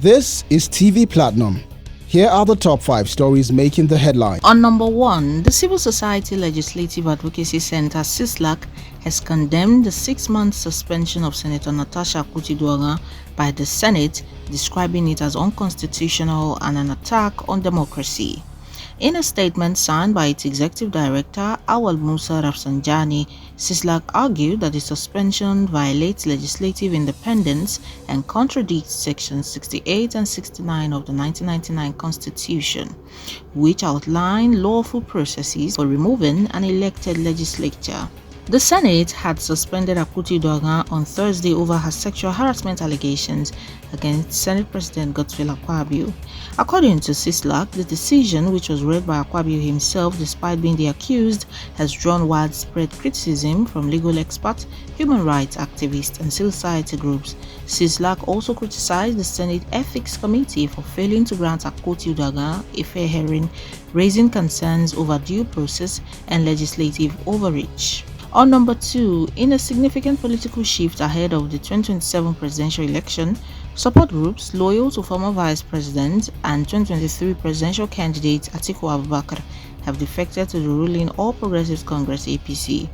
This is TV Platinum. Here are the top 5 stories making the headline. On number 1, the Civil Society Legislative Advocacy Center CISLAC has condemned the 6-month suspension of Senator Natasha Akpoti-Uduaghan by the Senate, describing it as unconstitutional and an attack on democracy. In a statement signed by its executive director, Awal Musa Rafsanjani, CISLAC argued that the suspension violates legislative independence and contradicts Sections 68 and 69 of the 1999 Constitution, which outline lawful processes for removing an elected legislature. The Senate had suspended Akpoti-Uduaghan on Thursday over her sexual harassment allegations against Senate President Godswill Akpabio. According to CISLAC, the decision, which was read by Akpabio himself despite being the accused, has drawn widespread criticism from legal experts, human rights activists, and civil society groups. CISLAC also criticized the Senate Ethics Committee for failing to grant Akpoti-Uduaghan a fair hearing, raising concerns over due process and legislative overreach. On number 2, in a significant political shift ahead of the 2027 presidential election, support groups loyal to former Vice President and 2023 presidential candidate Atiku Abubakar have defected to the ruling All Progressives Congress APC.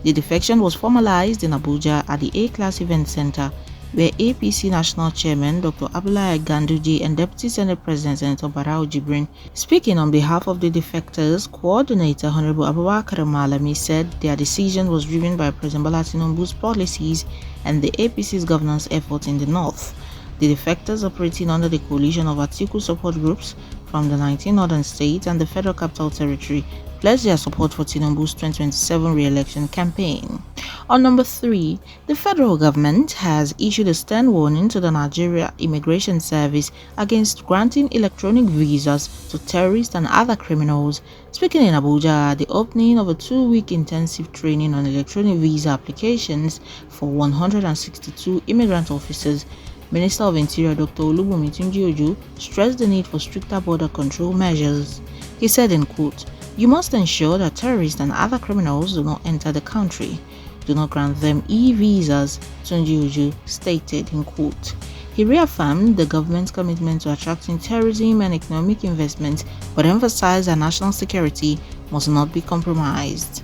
The defection was formalized in Abuja at the A-Class Event Center, where APC National Chairman Dr. Abdullahi Ganduje and Deputy Senate President Senator Barau Jibrin, speaking on behalf of the defectors, Coordinator Honorable Abubakar Malami said their decision was driven by President Bola Tinubu's policies and the APC's governance efforts in the north. The defectors, operating under the coalition of Atiku support groups from the 19 northern states and the Federal Capital Territory, pledged their support for Tinubu's 2027 re-election campaign. On number 3, the federal government has issued a stern warning to the Nigeria Immigration Service against granting electronic visas to terrorists and other criminals. Speaking in Abuja at the opening of a 2-week intensive training on electronic visa applications for 162 immigrant officers, Minister of Interior Dr. Olubunmi Tunji-Ojo stressed the need for stricter border control measures. He said in quote, "You must ensure that terrorists and other criminals do not enter the country. Do not grant them e-visas," Tunji-Ojo stated in quote. He reaffirmed the government's commitment to attracting terrorism and economic investment, but emphasized that national security must not be compromised.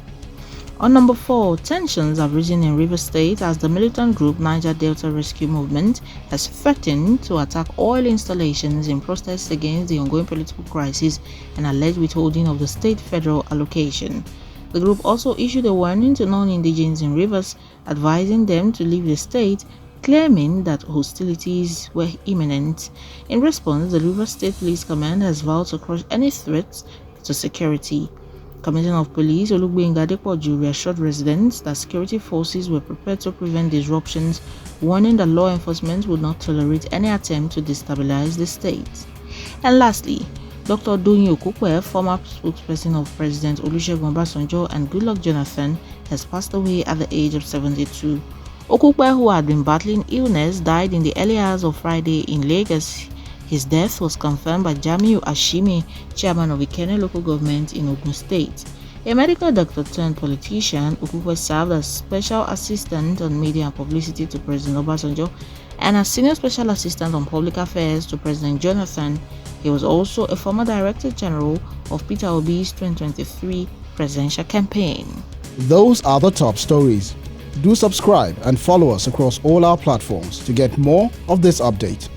On number 4, tensions have risen in Rivers State as the militant group Niger Delta Rescue Movement has threatened to attack oil installations in protest against the ongoing political crisis and alleged withholding of the state federal allocation. The group also issued a warning to non-indigenes in Rivers, advising them to leave the state, claiming that hostilities were imminent. In response, the Rivers State Police Command has vowed to crush any threats to security. Commissioner of Police Olugbenga Adepoju reassured residents that security forces were prepared to prevent disruptions, warning that law enforcement would not tolerate any attempt to destabilize the state. And lastly, Dr. Doyin Okukwe, former spokesperson of President Olusegun Obasanjo and Goodluck Jonathan, has passed away at the age of 72. Okukwe, who had been battling illness, died in the early hours of Friday in Lagos. His death was confirmed by Jamiu Ashimi, chairman of Ikenne local government in Ogun State. A medical doctor turned politician, Okukwe served as special assistant on media and publicity to President Obasanjo and as senior special assistant on public affairs to President Jonathan. He was also a former director general of Peter Obi's 2023 presidential campaign. Those are the top stories. Do subscribe and follow us across all our platforms to get more of this update.